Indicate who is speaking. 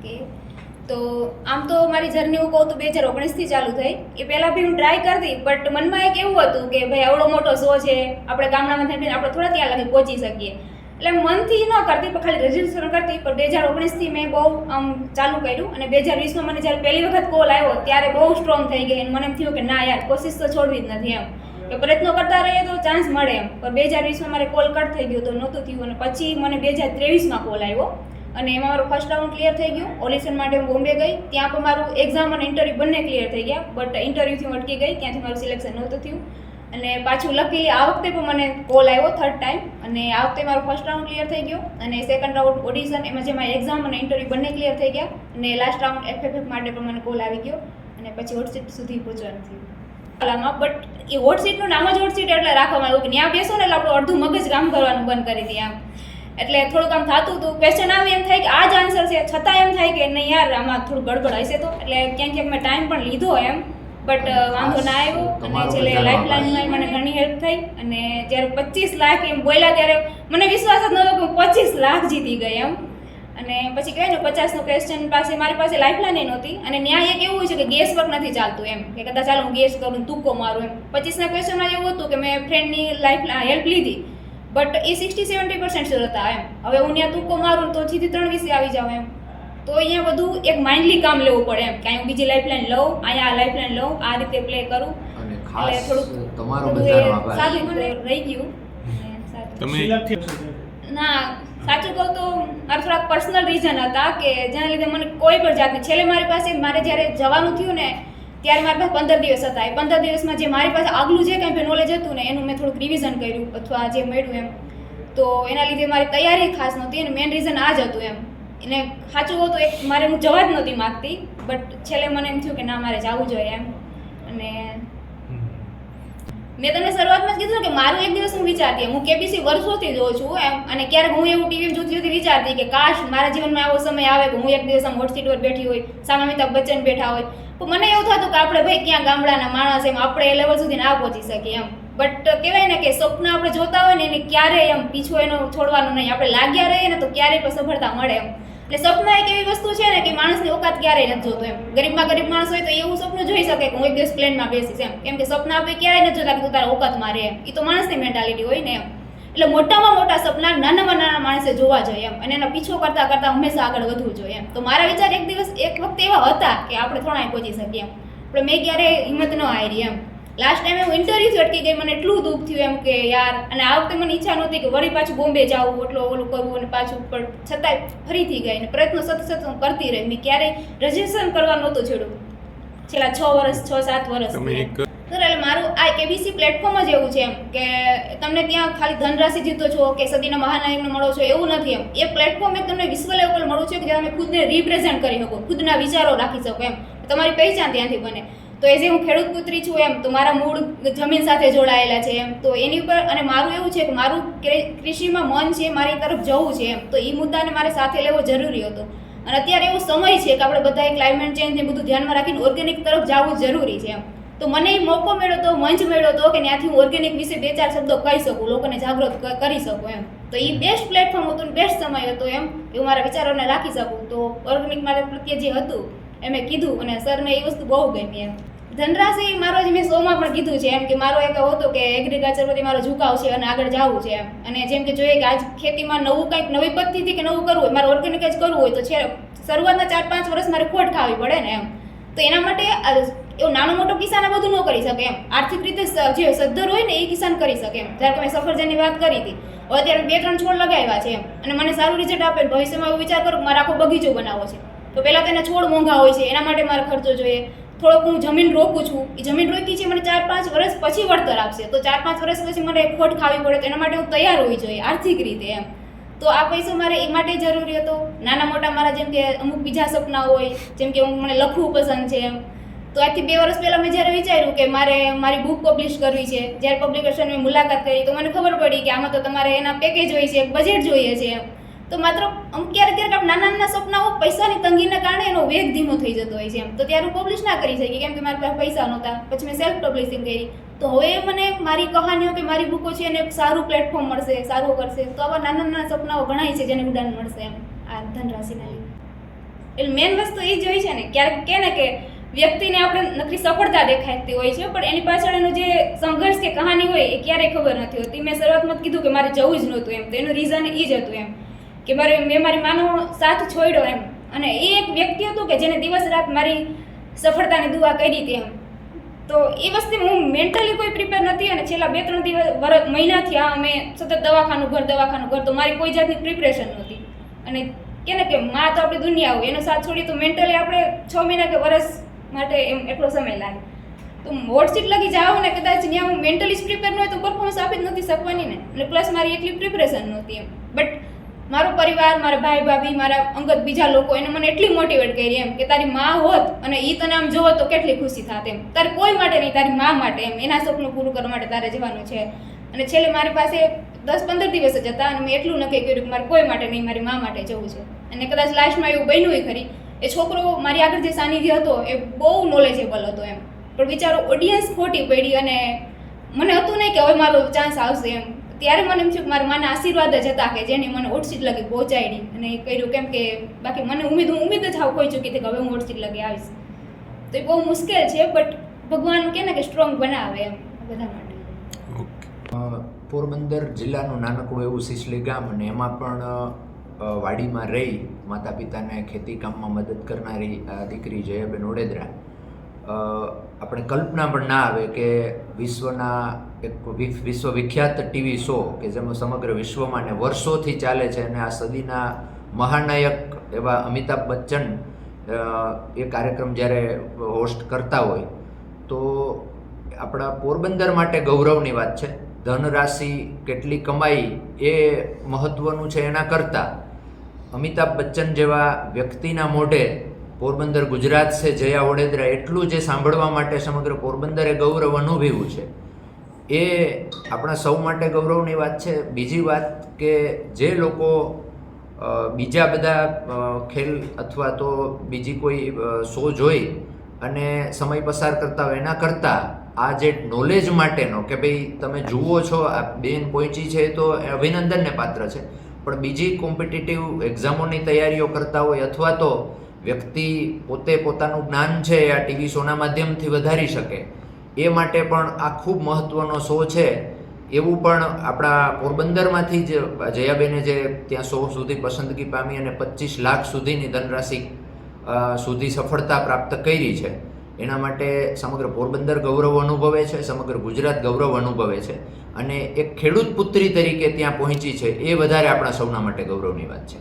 Speaker 1: Okay, તો આમ તો મારી જર્ની હું કહું તો 2019થી ચાલુ થઈ. એ પહેલાં બી હું ટ્રાય કરતી, બટ મનમાં એક એવું હતું કે ભાઈ આવડો મોટો શો છે, આપણે ગામડામાં થઈને આપણે થોડા ત્યાં લગી પહોંચી શકીએ, એટલે મનથી ન કરતી પણ ખાલી રજીસ્ટ્રેશન કરતી. પણ 2019થી મેં બહુ આમ ચાલુ કર્યું અને 2020માં મને જ્યારે પહેલી વખત કોલ આવ્યો ત્યારે બહુ સ્ટ્રોંગ થઈ ગઈ અને મને એમ થયું કે ના યાર, કોશિશ તો છોડવી જ નથી એમ, કે પ્રયત્નો કરતા રહીએ તો ચાન્સ મળે એમ. પણ 2020માં મારે કોલ કટ થઈ ગયો તો નહોતું થયું અને પછી મને 2023માં કોલ આવ્યો અને એમાં મારું ફર્સ્ટ રાઉન્ડ ક્લિયર થઈ ગયું. ઓડિશન માટે હું બોમ્બે ગઈ, ત્યાં પણ મારું એક્ઝામ અને ઇન્ટરવ્યૂ બંને ક્લિયર થઈ ગયા, બટ ઇન્ટરવ્યૂથી હું અટકી ગઈ, ત્યાંથી મારું સિલેક્શન નહોતું થયું. અને પાછું લકીલી આ વખતે પણ મને કોલ આવ્યો થર્ડ ટાઈમ, અને આ વખતે મારું ફર્સ્ટ રાઉન્ડ ક્લિયર થઈ ગયો અને સેકન્ડ રાઉન્ડ ઓડિશન, એમાં જેમાં એક્ઝામ અને ઇન્ટરવ્યૂ બંને ક્લિયર થઈ ગયા અને લાસ્ટ રાઉન્ડ FFF માટે પણ મને કોલ આવી ગયો અને પછી હોટ સીટ સુધી પહોંચવાનું થયું. બટ એ હોટ સીટનું નામ જ હોટ સીટ એટલે રાખવામાં આવ્યું કે ત્યાં બેસો ને એટલે આપણું અડધું મગજ કામ કરવાનું બંધ કરી દઈએ આમ. એટલે થોડુંક આમ થતું હતું, ક્વેશ્ચન આવે એમ થાય કે આ જ આન્સર છે, છતાં એમ થાય કે નહીં યાર આમાં થોડું ગડબડ હશે તો, એટલે ક્યાંક ક્યાંક મેં ટાઈમ પણ લીધો એમ, બટ વાંધો ના આવ્યો. અને છેલ્લે લાઈફલાઈનમાં મને ઘણી હેલ્પ થઈ અને જ્યારે 25 લાખ એમ બોલ્યા ત્યારે મને વિશ્વાસ જ નહોતો કે હું 25 લાખ જીતી ગઈ એમ. અને પછી કહે ને 50નો ક્વેશ્ચન પાસે મારી પાસે લાઈફલાઈન નહોતી અને ન્યાય એક એવું છે કે ગેસ વર્ક નથી ચાલતું એમ, કે કદાચ ચાલો હું ગેસ કરું તુક્કો મારું એમ. 25ના ક્વેશ્ચનમાં એવું હતું કે મેં ફ્રેન્ડની હેલ્પ લીધી, બટ એ 60-70% શ્યોર હતા એમ. હવે હું ત્યાં તુક્કો મારું તો સીધી 3 વિશે આવી જાઉં એમ. તો અહીંયા બધું એક માઇન્ડલી કામ લેવું પડે એમ, કે અહીં બીજી લાઈફલાઈન લઉં, અહીંયા આ લાઈફલાઈન લઉં, આ રીતે પ્લે કરું, એટલે થોડુંક તમારો સારું રહી ગયું. ના સાચું કહું તો મારા થોડાક પર્સનલ રીઝન હતા કે જેના લીધે મને કોઈ પણ જાતની, છેલ્લે મારી પાસે મારે જ્યારે જવાનું થયું ને ત્યારે મારી પાસે 15 દિવસ હતા. એ 15 દિવસમાં જે મારી પાસે આગલું જે કંઈ નોલેજ હતું ને એનું મેં થોડુંક રિવિઝન કર્યું અથવા જે મળ્યું એમ. તો એના લીધે મારી તૈયારી ખાસ નહોતી અને મેઇન રીઝન આ જ હતું એમ. એને સાચું કહું તો એક મારે હું જવા જ નહોતી માગતી, બટ છેલ્લે મને એમ થયું કે ના મારે જવું જોઈએ એમ. અને મેં તમને શરૂઆતમાં જ કીધું કે મારું એક દિવસ હું વિચારતી, હું KBC વર્ષોથી જોઉં છું એમ, અને ક્યારેક હું એવું ટીવી જોતી વિચારતી કે કાશ મારા જીવનમાં આવો સમય આવે કે હું એક દિવસ આમ હોટ સીટ પર બેઠી હોય, સામે અમિતાભ બચ્ચન બેઠા હોય. તો મને એવું થતું કે આપણે ભાઈ ક્યાં ગામડાના માણસ એમ, આપણે એ લેવલ સુધી ના પહોંચી શકીએ એમ. બટ કહેવાય ને કે સ્વપ્ન આપણે જોતા હોય ને એને ક્યારેય એમ પીછો એનો છોડવાનું નહીં, આપણે લાગ્યા રહીએ ને તો ક્યારેય પણ સફળતા મળે એમ. એટલે સપના એક એવી વસ્તુ છે ને કે માણસની ઓકાત ક્યારેય નથી જોતો એમ. ગરીબમાં ગરીબ માણસ હોય તો એવું સપનું જોઈ શકે કે હું એક દિવસ પ્લેનમાં બેસીશ એમ, કેમ કે સપના આપણે ક્યારેય નથી જોતા કે તું તારા ઓકાતમાં રહે એમ. એ તો માણસની મેન્ટાલિટી હોય ને એમ. એટલે મોટામાં મોટા સપના નાનામાં નાના માણસે જોવા જોઈએ એમ, અને એનો પીછો કરતા કરતા હંમેશા આગળ વધવું જોઈએ એમ. તો મારા વિચાર એક વખત એવા હતા કે આપણે થોડા પહોંચી શકીએ એમ, પણ મેં ક્યારેય હિંમત ન હારી એમ. લાસ્ટ ટાઈમે હું ઇન્ટરવ્યૂથી અટકી ગઈ, મને એટલું દુઃખ થયું એમ કે યાર, અને આ વખતે મને ઈચ્છા નહોતી કે વળી પાછું બોમ્બે જાવું, એટલું ઓલું કરવું અને પાછું, પણ છતાંય ફરીથી ગઈ અને પ્રયત્નો સતત હું કરતી રહી. મેં ક્યારેય રજીસ્ટ્રેશન કરવા નહોતું છોડ્યું છેલ્લા 6-7 વર્ષ. એટલે મારું આ KBC પ્લેટફોર્મ જ એવું છે એમ કે તમને ત્યાં ખાલી ધનરાશિ જીતો છો કે સદીના મહાનાયકને મળો છો એવું નથી એમ. એ પ્લેટફોર્મ એક તમને વિશ્વ લેવલ પર મળવું છે કે જ્યાં તમે ખુદને રિપ્રેઝેન્ટ કરી શકો, ખુદના વિચારો રાખી શકો એમ, તમારી પહેચાન ત્યાંથી બને. તો એ જે હું ખેડૂત પુત્રી છું એમ, તો મારા મૂળ જમીન સાથે જોડાયેલા છે એમ. તો એની ઉપર, અને મારું એવું છે કે મારું કૃષિમાં મન છે, મારી તરફ જવું છે એમ. તો એ મુદ્દાને મારે સાથે લેવો જરૂરી હતો. અને અત્યારે એવો સમય છે કે આપણે બધાએ ક્લાઇમેટ ચેન્જ ને બધું ધ્યાનમાં રાખીને ઓર્ગેનિક તરફ જવું જરૂરી છે એમ. તો મને એ મોકો મળ્યો હતો, મંચ મળ્યો હતો કે ત્યાંથી હું ઓર્ગેનિક વિશે 2-4 શબ્દો કહી શકું, લોકોને જાગૃત કરી શકું એમ. તો એ બેસ્ટ પ્લેટફોર્મ હતું, બેસ્ટ સમય હતો એમ, એવું મારા વિચારોને રાખી શકું. તો ઓર્ગેનિક મારા પ્રત્યે જે હતું એ મેં કીધું અને સરને એ વસ્તુ બહુ ગમી એમ. ધનરાશિ મારો જ મેં શોમાં પણ કીધું છે એમ, કે મારો એક હતો કે એગ્રીકલ્ચર પ્રત્યે મારો ઝુકાવ છે અને આગળ જવું છે એમ. અને જેમ કે જોઈએ કે આજ ખેતીમાં નવું કંઈક નવી પદ્ધતિથી કે નવું કરવું હોય, મારે ઓર્ગેનિક જ કરવું હોય તો છે શરૂઆતના 4-5 વર્ષ મારે ખોટ ખાવી પડે ને એમ. તો એના માટે એવું નાનો મોટો કિસાન આ બધું ન કરી શકે એમ. આર્થિક રીતે જે સદ્ધર હોય ને એ કિસાન કરી શકે એમ. જ્યારે તમે સફરજનની વાત કરી હતી, અત્યારે 2-3 છોડ લગાવ્યા છે એમ, અને મને સારું રિઝલ્ટ આપે. ભવિષ્યમાં એવું વિચાર કરું મારે આખો બગીચો બનાવવો છે, તો પહેલાં તેના છોડ મોંઘા હોય છે, એના માટે મારે ખર્ચો જોઈએ. થોડોક હું જમીન રોકું છું, એ જમીન રોકી છે મને 4-5 વર્ષ પછી વળતર આપશે, તો 4-5 વર્ષ પછી મને ખોટ ખાવી પડે, તો એના માટે હું તૈયાર હોવી જોઈએ આર્થિક રીતે એમ. તો આ પૈસો મારે એ માટે જરૂરી હતો. નાના મોટા મારા જેમ કે અમુક બીજા સપના હોય, જેમ કે મને લખવું પસંદ છે એમ. તો આજથી 2 વર્ષ પહેલાં મેં જ્યારે વિચાર્યું કે મારે મારી બુક પબ્લિશ કરવી છે, જ્યારે પબ્લિકેશનની મુલાકાત કરી તો મને ખબર પડી કે આમાં તો તમારે એના પેકેજ હોય છે, બજેટ જોઈએ છે એમ. તો માત્ર ક્યારેક નાના સપનાઓ પૈસાની તંગીના કારણે એનો વેગ ધીમો થઈ જતો હોય છે એમ. તો ત્યારે હું પબ્લિશ ના કરી શકી કેમ કે મારી પાસે પૈસા નહોતા. પછી મેં સેલ્ફ પબ્લિશિંગ કરી. તો હવે મને મારી કહાનીઓ કે મારી બુકો છે એને સારું પ્લેટફોર્મ મળશે, સારું કરશે. તો આવા નાના સપનાઓ ઘણાય છે જેને ઉડાન મળશે એમ આ ધનરાશિના લીધે. એટલે મેન વસ્તુ એ જ હોય છે ને, ક્યારેક કે ને કે વ્યક્તિને આપણે નકરી સફળતા દેખાતી હોય છે, પણ એની પાછળ એનો જે સંઘર્ષ કે કહાની હોય એ ક્યારેય ખબર નથી હોતી. મેં શરૂઆતમાં જ કીધું કે મારે જવું જ નહોતું એમ, તો એનું રીઝન એ જ હતું એમ કે મેં મારી માનો સાથ છોડ્યો એમ, અને એ એક વ્યક્તિ હતું કે જેને દિવસ રાત મારી સફળતાની દુઆ કરી હતી એમ. તો એ વસ્તુ હું મેન્ટલી કોઈ પ્રિપેર નથી, અને છેલ્લા 2-3 મહિનાથી અમે સતત દવાખાનું ઘર, તો મારી કોઈ જાતની પ્રિપરેશન નહોતી. અને કે ને કે માં તો આપણી દુનિયા હોય, એનો સાથ છોડી તો મેન્ટલી આપણે 6 મહિના કે વર્ષ માટે એમ એટલો સમય લાગે. તો હોટ સીટ લગી જાઓ ને કદાચ ત્યાં હું મેન્ટલી જ પ્રિપેર ન હોય તો પરફોર્મન્સ આપી જ નથી શકવાની ને, અને પ્લસ મારી એટલી પ્રિપરેશન નહોતી એમ. બટ મારો પરિવાર, મારા ભાઈ ભાભી, મારા અંગત બીજા લોકો એને મને એટલી મોટિવેટ કરી એમ કે તારી માં હોત અને એ તને આમ જોવો તો કેટલી ખુશી થાત એમ. તારે કોઈ માટે નહીં, તારી માં માટે એમ, એના સપનું પૂરું કરવા માટે તારે જવાનું છે. અને છેલ્લે મારી પાસે 10-15 દિવસ જ હતા, અને મેં એટલું નક્કી કર્યું કે મારે કોઈ માટે નહીં, મારી માં માટે જવું છે. અને કદાચ લાસ્ટમાં એવું બન્યું ખરી, એ છોકરો મારી આગળ જે સાનિધ્ય હતો એ બહુ નોલેજેબલ હતો એમ, પણ બિચારો ઓડિયન્સ ખોટી પડી, અને મને હતું નહીં કે હવે મારો ચાન્સ આવશે એમ. ત્યારે મને એમ થયું કે મારા માના આશીર્વાદ જ હતા કે જેને મને હોટ સીટ લગી પહોંચાડી અને એ કર્યું. કેમ કે બાકી મને ઉમ્મીદ જ હાવ ખોઈ ચૂકી હતી કે હવે હું હોટ સીટ લગી આવીશ. તો એ બહુ મુશ્કેલ છે, બટ ભગવાન કે ને કે સ્ટ્રોંગ બનાવે એમ બધા માટે.
Speaker 2: પોરબંદર જિલ્લાનું નાનકડું એવું સિસલી ગામ, અને એમાં પણ વાડીમાં રહી માતા પિતાને ખેતી કામમાં મદદ કરનારી આ દીકરી જયાબેન ઓડેદરા, આપણે કલ્પના પણ ના આવે કે વિશ્વના એક વિશ્વવિખ્યાત ટીવી શો કે જેમાં સમગ્ર વિશ્વમાં ને વર્ષોથી ચાલે છે, અને આ સદીના મહાનાયક એવા અમિતાભ બચ્ચન એ કાર્યક્રમ જ્યારે હોસ્ટ કરતા હોય તો આપણા પોરબંદર માટે ગૌરવની વાત છે. ધનરાશિ કેટલી કમાઈ એ મહત્ત્વનું છે, એના કરતાં અમિતાભ બચ્ચન જેવા વ્યક્તિના મોઢે પોરબંદર ગુજરાત છે જયા ઓડેદરા એટલું જે સાંભળવા માટે સમગ્ર પોરબંદરે ગૌરવ અનુભવ્યું છે એ આપણા સૌ માટે ગૌરવની વાત છે. બીજી વાત કે જે લોકો બીજા બધા ખેલ અથવા તો બીજી કોઈ શો જોઈ અને સમય પસાર કરતા હોય એના કરતાં આ જે નોલેજ માટેનો કે ભાઈ તમે જુઓ છો આ બેન પહોંચી છે તો અભિનંદનને પાત્ર છે, પણ બીજી કોમ્પિટિટિવ એક્ઝામોની તૈયારીઓ કરતા હોય અથવા તો વ્યક્તિ પોતે પોતાનું જ્ઞાન છે આ ટીવી શોના માધ્યમથી વધારી શકે એ માટે પણ આ ખૂબ મહત્ત્વનો શો છે. એવું પણ આપણા પોરબંદરમાંથી જ જયાબેને જે ત્યાં શો સુધી પસંદગી પામી અને 25 લાખ સુધીની ધનરાશિ સુધી સફળતા પ્રાપ્ત કરી છે, એના માટે સમગ્ર પોરબંદર ગૌરવ અનુભવે છે, સમગ્ર ગુજરાત ગૌરવ અનુભવે છે, અને એક ખેડૂત પુત્રી તરીકે ત્યાં પહોંચી છે એ વધારે આપણા સૌના માટે ગૌરવની વાત છે.